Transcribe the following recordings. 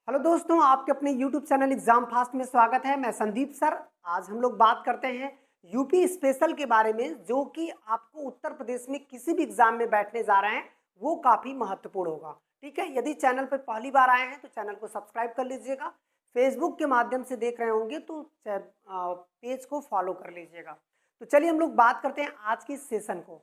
Hello दोस्तों, आपके अपने YouTube चैनल एग्जाम फास्ट में स्वागत है। मैं संदीप सर। आज हम लोग बात करते हैं यूपी स्पेशल के बारे में, जो कि आपको उत्तर प्रदेश में किसी भी एग्जाम में बैठने जा रहे हैं वो काफ़ी महत्वपूर्ण होगा। ठीक है, यदि चैनल पर पहली बार आए हैं तो चैनल को सब्सक्राइब कर लीजिएगा। फेसबुक के माध्यम से देख रहे होंगे तो पेज को फॉलो कर लीजिएगा। तो चलिए हम लोग बात करते हैं आज की सेशन को,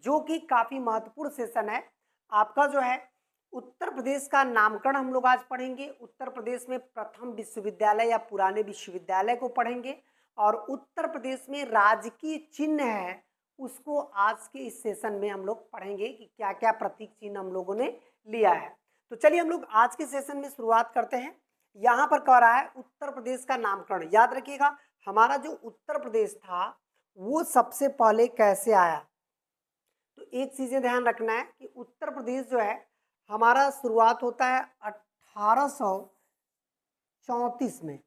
जो कि काफ़ी महत्वपूर्ण सेशन है। आपका जो है उत्तर प्रदेश का नामकरण हम लोग आज पढ़ेंगे। उत्तर प्रदेश में प्रथम विश्वविद्यालय या पुराने विश्वविद्यालय को पढ़ेंगे, और उत्तर प्रदेश में राजकीय चिन्ह है उसको आज के इस सेशन में हम लोग पढ़ेंगे कि क्या क्या प्रतीक चिन्ह हम लोगों ने लिया है। तो चलिए हम लोग आज के सेशन में शुरुआत करते हैं। यहाँ पर कह रहा है उत्तर प्रदेश का नामकरण। याद रखिएगा, हमारा जो उत्तर प्रदेश था वो सबसे पहले कैसे आया। तो एक चीजें ध्यान रखना है कि उत्तर प्रदेश जो है हमारा शुरुआत होता है 1834 में।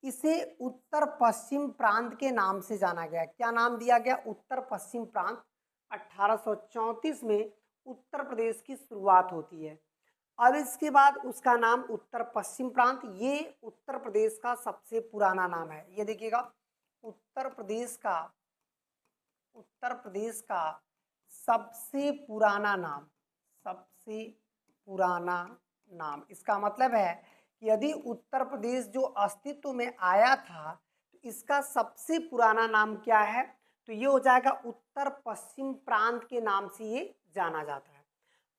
इसे उत्तर पश्चिम प्रांत के नाम से जाना गया। क्या नाम दिया गया? उत्तर पश्चिम प्रांत। 1834 में उत्तर प्रदेश की शुरुआत होती है। अब इसके बाद उसका नाम उत्तर पश्चिम प्रांत, ये उत्तर प्रदेश का सबसे पुराना नाम है। ये देखिएगा, उत्तर प्रदेश का सबसे पुराना नाम, सबसे पुराना नाम। इसका मतलब है कि यदि उत्तर प्रदेश जो अस्तित्व में आया था तो इसका सबसे पुराना नाम क्या है? तो ये हो जाएगा उत्तर पश्चिम प्रांत के नाम से ये जाना जाता है।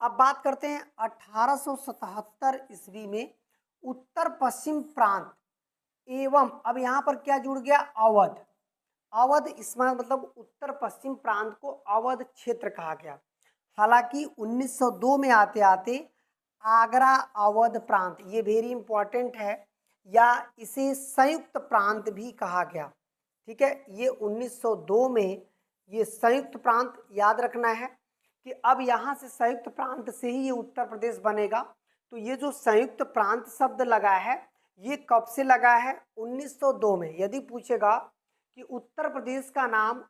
अब बात करते हैं 1877 ईस्वी में उत्तर पश्चिम प्रांत एवं, अब यहाँ पर क्या जुड़ गया? अवध। अवध, इसमें मतलब उत्तर पश्चिम प्रांत को अवध क्षेत्र कहा गया। हालांकि 1902 में आते आते आगरा अवध प्रांत, ये वेरी इंपॉर्टेंट है, या इसे संयुक्त प्रांत भी कहा गया। ठीक है, ये 1902 में ये संयुक्त प्रांत, याद रखना है कि अब यहाँ से संयुक्त प्रांत से ही ये उत्तर प्रदेश बनेगा। तो ये जो संयुक्त प्रांत शब्द लगा है ये कब से लगा है? 1902 में। यदि पूछेगा कि उत्तर प्रदेश का नाम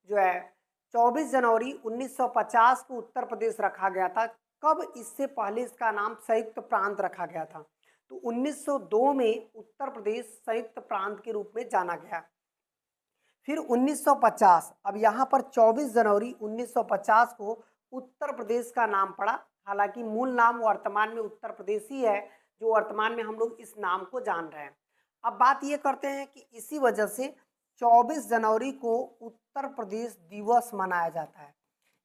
जो है 24 जनवरी 1950 को उत्तर प्रदेश रखा गया था, कब इससे पहले इसका नाम संयुक्त प्रांत रखा गया था? तो 1902 में उत्तर प्रदेश संयुक्त प्रांत के रूप में जाना गया। फिर 1950, अब यहाँ पर 24 जनवरी 1950 को उत्तर प्रदेश का नाम पड़ा। हालांकि मूल नाम वर्तमान में उत्तर प्रदेश ही है, जो वर्तमान में हम लोग इस नाम को जान रहे हैं। अब बात ये करते हैं कि इसी वजह से 24 जनवरी को उत्तर प्रदेश दिवस मनाया जाता है।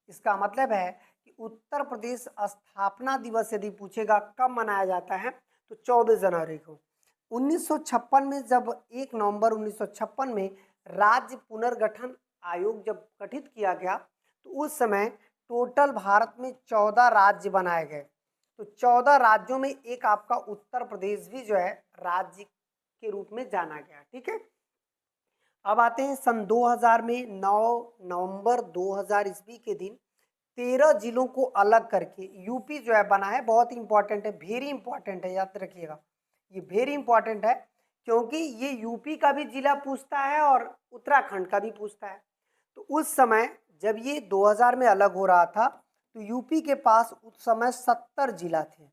इसका मतलब है कि उत्तर प्रदेश स्थापना दिवस यदि पूछेगा कब मनाया जाता है तो 24 जनवरी को। 1956 में जब 1 नवंबर 1956 में राज्य पुनर्गठन आयोग जब गठित किया गया तो उस समय टोटल भारत में 14 राज्य बनाए गए। तो 14 राज्यों में एक आपका उत्तर प्रदेश भी जो है राज्य के रूप में जाना गया। ठीक है, अब आते हैं सन 2000 में। 9 नवंबर 2000 ईस्वी के दिन 13 जिलों को अलग करके यूपी जो है बना है। बहुत इंपॉर्टेंट है, वेरी इंपॉर्टेंट है, याद रखिएगा, ये वेरी इंपॉर्टेंट है, क्योंकि ये यूपी का भी जिला पूछता है और उत्तराखंड का भी पूछता है। तो उस समय जब ये 2000 में अलग हो रहा था तो यूपी के पास उस समय 70 जिला थे,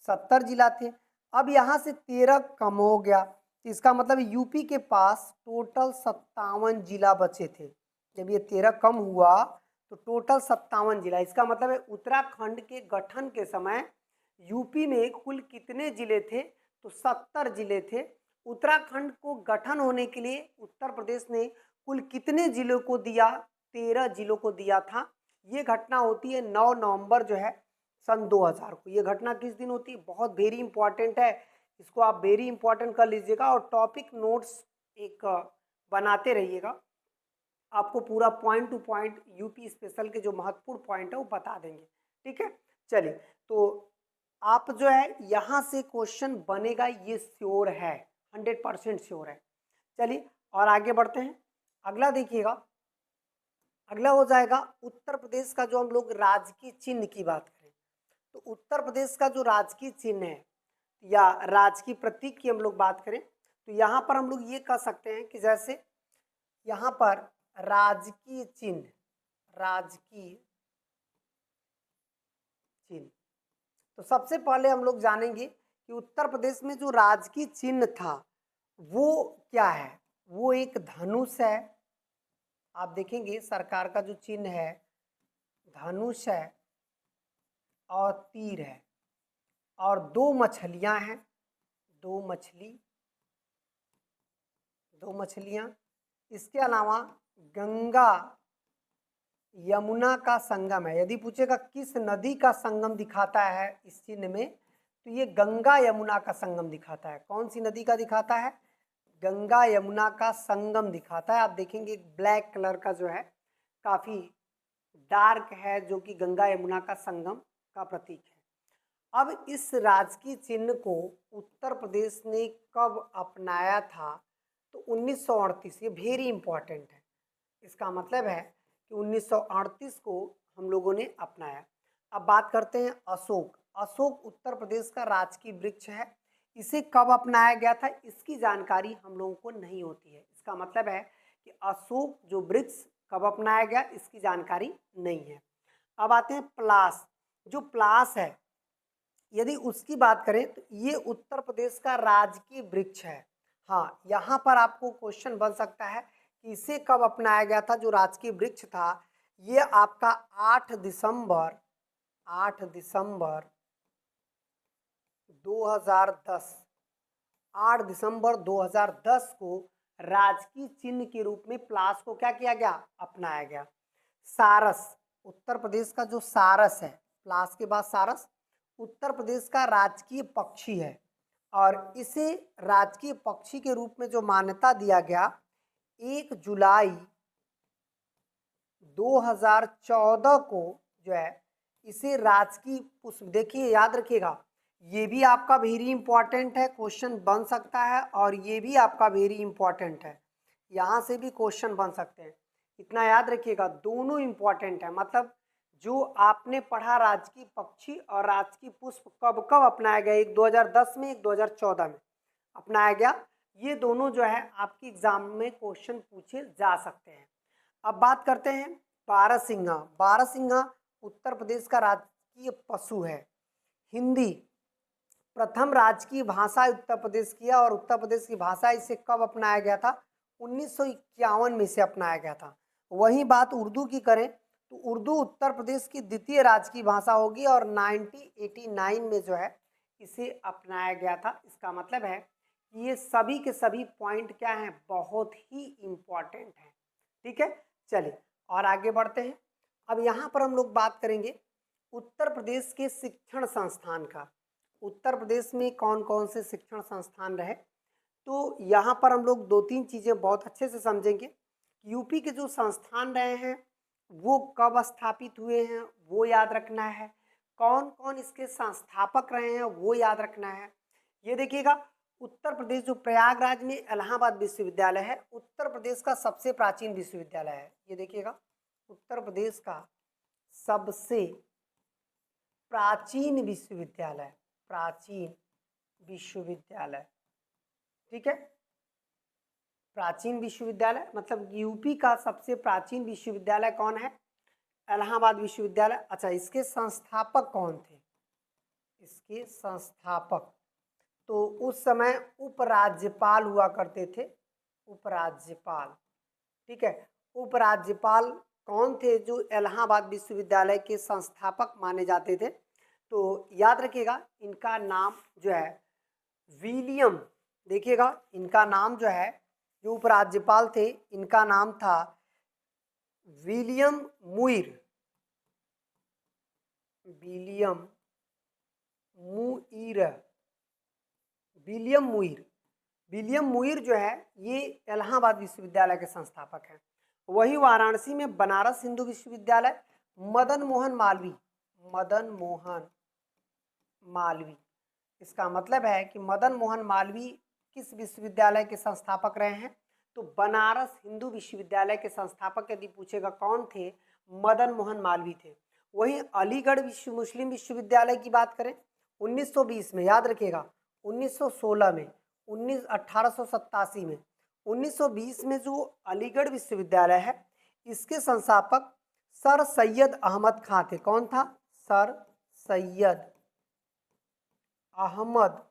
70 जिला थे। अब यहाँ से 13 कम हो गया, तो इसका मतलब यूपी के पास टोटल 57 जिला बचे थे। जब ये 13 कम हुआ तो टोटल 57 जिला। इसका मतलब है उत्तराखंड के गठन के समय यूपी में कुल कितने जिले थे? तो 70 जिले थे। उत्तराखंड को गठन होने के लिए उत्तर प्रदेश ने कुल कितने जिलों को दिया? 13 जिलों को दिया था। ये घटना होती है 9 नवंबर जो है सन 2000 को। ये घटना किस दिन होती है? बहुत वेरी इंपॉर्टेंट है, इसको आप वेरी इंपॉर्टेंट कर लीजिएगा और टॉपिक नोट्स एक बनाते रहिएगा। आपको पूरा point two point UP special के जो महत्वपूर्ण पॉइंट है वो बता देंगे। ठीक है, चलिए, तो आप जो है यहाँ से क्वेश्चन बनेगा ये श्योर है, 100% श्योर है। चलिए और आगे बढ़ते हैं। अगला देखिएगा, अगला हो जाएगा उत्तर प्रदेश का जो हम लोग राजकीय चिन्ह की बात करें तो उत्तर प्रदेश का जो राजकीय चिन्ह है या राजकीय प्रतीक की हम लोग बात करें तो यहाँ पर हम लोग ये कह सकते हैं कि जैसे यहाँ पर राजकीय चिन्ह, राजकीय चिन्ह, तो सबसे पहले हम लोग जानेंगे कि उत्तर प्रदेश में जो राजकीय चिन्ह था वो क्या है, वो एक धनुष है। आप देखेंगे सरकार का जो चिन्ह है धनुष है और तीर है और दो मछलियां हैं, दो मछलियां। इसके अलावा गंगा यमुना का संगम है। यदि पूछेगा किस नदी का संगम दिखाता है इस चिन्ह में, तो ये गंगा यमुना का संगम दिखाता है। कौन सी नदी का दिखाता है? गंगा यमुना का संगम दिखाता है। आप देखेंगे ब्लैक कलर का जो है काफी डार्क है, जो कि गंगा यमुना का संगम का प्रतीक है। अब इस राजकीय चिन्ह को उत्तर प्रदेश ने कब अपनाया था? तो 1938। ये वेरी इंपॉर्टेंट है। इसका मतलब है कि 1938 को हम लोगों ने अपनाया। अब बात करते हैं अशोक। अशोक उत्तर प्रदेश का राजकीय वृक्ष है। इसे कब अपनाया गया था इसकी जानकारी हम लोगों को नहीं होती है। इसका मतलब है कि अशोक जो वृक्ष कब अपनाया गया इसकी जानकारी नहीं है। अब आते हैं पलाश। जो पलाश है यदि उसकी बात करें तो ये उत्तर प्रदेश का राजकीय वृक्ष है। हाँ, यहाँ पर आपको क्वेश्चन बन सकता है कि इसे कब अपनाया गया था। जो राजकीय वृक्ष था ये आपका 8 दिसंबर 2010 8 दिसंबर 2010 को राजकीय चिन्ह के रूप में पलाश को क्या किया गया? अपनाया गया। सारस, उत्तर प्रदेश का जो सारस है, पलाश के बाद सारस उत्तर प्रदेश का राजकीय पक्षी है और इसे राजकीय पक्षी के रूप में जो मान्यता दिया गया 1 जुलाई 2014 को जो है इसे राजकीय पुष्प, देखिए याद रखिएगा ये भी आपका वेरी इंपॉर्टेंट है, क्वेश्चन बन सकता है और ये भी आपका वेरी इंपॉर्टेंट है, यहाँ से भी क्वेश्चन बन सकते हैं। इतना याद रखिएगा दोनों इंपॉर्टेंट है। मतलब जो आपने पढ़ा राजकीय पक्षी और राजकीय पुष्प कब कब अपनाया गया, एक 2010 में एक 2014 में अपनाया गया। ये दोनों जो है आपकी एग्जाम में क्वेश्चन पूछे जा सकते हैं। अब बात करते हैं बारहसिंघा। बारहसिंघा उत्तर प्रदेश का राजकीय पशु है। हिंदी प्रथम राजकीय भाषा उत्तर प्रदेश की है और उत्तर प्रदेश की भाषा इसे कब अपनाया गया था? 1951 में इसे अपनाया गया था। वहीं बात उर्दू की करें तो उर्दू उत्तर प्रदेश की द्वितीय राजकीय भाषा होगी और 1989 में जो है इसे अपनाया गया था। इसका मतलब है कि ये सभी के सभी पॉइंट क्या हैं? बहुत ही इम्पॉर्टेंट हैं। ठीक है, चलिए और आगे बढ़ते हैं। अब यहाँ पर हम लोग बात करेंगे उत्तर प्रदेश के शिक्षण संस्थान का। उत्तर प्रदेश में कौन कौन से शिक्षण संस्थान रहे, तो यहाँ पर हम लोग 2-3 चीज़ें बहुत अच्छे से समझेंगे। यूपी के जो संस्थान रहे हैं वो कब स्थापित हुए हैं वो याद रखना है। कौन कौन इसके संस्थापक रहे हैं वो याद रखना है। ये देखिएगा उत्तर प्रदेश जो प्रयागराज में इलाहाबाद विश्वविद्यालय है उत्तर प्रदेश का सबसे प्राचीन विश्वविद्यालय है। ये देखिएगा उत्तर प्रदेश का सबसे प्राचीन विश्वविद्यालय, ठीक है। प्राचीन विश्वविद्यालय मतलब यूपी का सबसे प्राचीन विश्वविद्यालय कौन है? इलाहाबाद विश्वविद्यालय। अच्छा, इसके संस्थापक कौन थे? इसके संस्थापक तो उस समय उपराज्यपाल हुआ करते थे, उपराज्यपाल। ठीक है, उपराज्यपाल कौन थे जो इलाहाबाद विश्वविद्यालय के संस्थापक माने जाते थे? तो याद रखिएगा इनका नाम जो है विलियम, देखिएगा इनका नाम जो है, जो उपराज्यपाल थे इनका नाम था William Muir. William Muir, William Muir. William Muir जो है ये इलाहाबाद विश्वविद्यालय के संस्थापक हैं। वही वाराणसी में बनारस हिंदू विश्वविद्यालय, मदन मोहन मालवीय, मदन मोहन मालवीय। इसका मतलब है कि मदन मोहन मालवीय किस विश्वविद्यालय के संस्थापक रहे हैं? तो बनारस हिंदू विश्वविद्यालय के संस्थापक यदि पूछेगा कौन थे, मदन मोहन मालवीय थे। वहीं अलीगढ़ मुस्लिम विश्वविद्यालय की बात करें 1920 में, याद रखिएगा 1916 में, 1887 में, 1920 में जो अलीगढ़ विश्वविद्यालय है इसके संस्थापक सर सैयद अहमद खां थे। कौन था? सर सैयद अहमद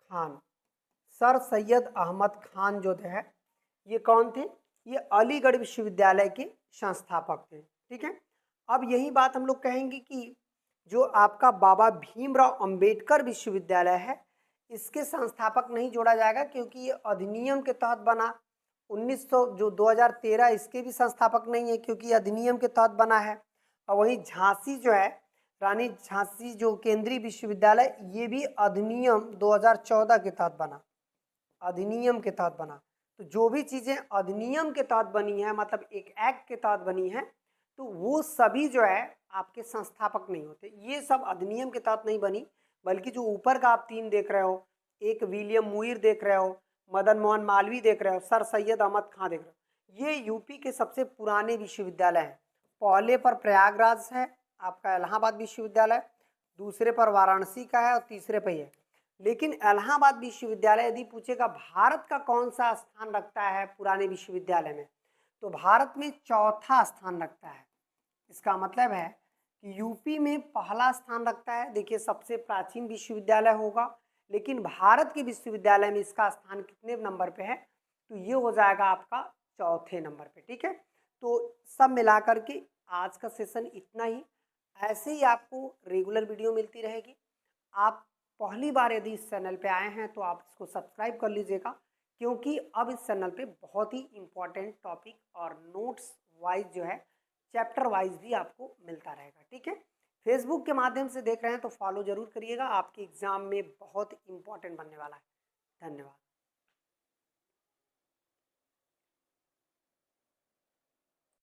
खान, सर सैयद अहमद खान जो थे ये कौन थे? ये अलीगढ़ विश्वविद्यालय के संस्थापक थे। ठीक है, अब यही बात हम लोग कहेंगे कि जो आपका बाबा भीमराव अंबेडकर विश्वविद्यालय है इसके संस्थापक नहीं जोड़ा जाएगा क्योंकि ये अधिनियम के तहत बना। 1900 जो 2013 इसके भी संस्थापक नहीं है क्योंकि अधिनियम के तहत बना है। और वहीं झांसी जो है, रानी झांसी जो केंद्रीय विश्वविद्यालय, ये भी अधिनियम 2014 के तहत बना, अधिनियम के तहत बना। तो जो भी चीज़ें अधिनियम के तहत बनी है, मतलब एक एक्ट के तहत बनी है, तो वो सभी जो है आपके संस्थापक नहीं होते। ये सब अधिनियम के तहत नहीं बनी, बल्कि जो ऊपर का आप 3 देख रहे हो, एक विलियम मुइर देख रहे हो, मदन मोहन मालवीय देख रहे हो, सर सैयद अहमद खान देख रहे हो, ये यूपी के सबसे पुराने विश्वविद्यालय हैं। पहले पर प्रयागराज है आपका इलाहाबाद विश्वविद्यालय, दूसरे पर वाराणसी का है और तीसरे पर है। लेकिन इलाहाबाद विश्वविद्यालय यदि पूछेगा भारत का कौन सा स्थान रखता है पुराने विश्वविद्यालय में, तो भारत में चौथा स्थान रखता है। इसका मतलब है कि यूपी में पहला स्थान रखता है। देखिए सबसे प्राचीन विश्वविद्यालय होगा, लेकिन भारत के विश्वविद्यालय में इसका स्थान कितने नंबर पे है? तो ये हो जाएगा आपका चौथे नंबर पे। ठीक है, तो सब मिलाकर के आज का सेशन इतना ही। ऐसे ही आपको रेगुलर वीडियो मिलती रहेगी। आप पहली बार यदि इस चैनल पे आए हैं तो आप इसको सब्सक्राइब कर लीजिएगा, क्योंकि अब इस चैनल पे बहुत ही इम्पोर्टेंट टॉपिक और नोट्स वाइज जो है, चैप्टर वाइज भी आपको मिलता रहेगा। ठीक है, फेसबुक के माध्यम से देख रहे हैं तो फॉलो जरूर करिएगा, आपके एग्जाम में बहुत इंपॉर्टेंट बनने वाला है। धन्यवाद।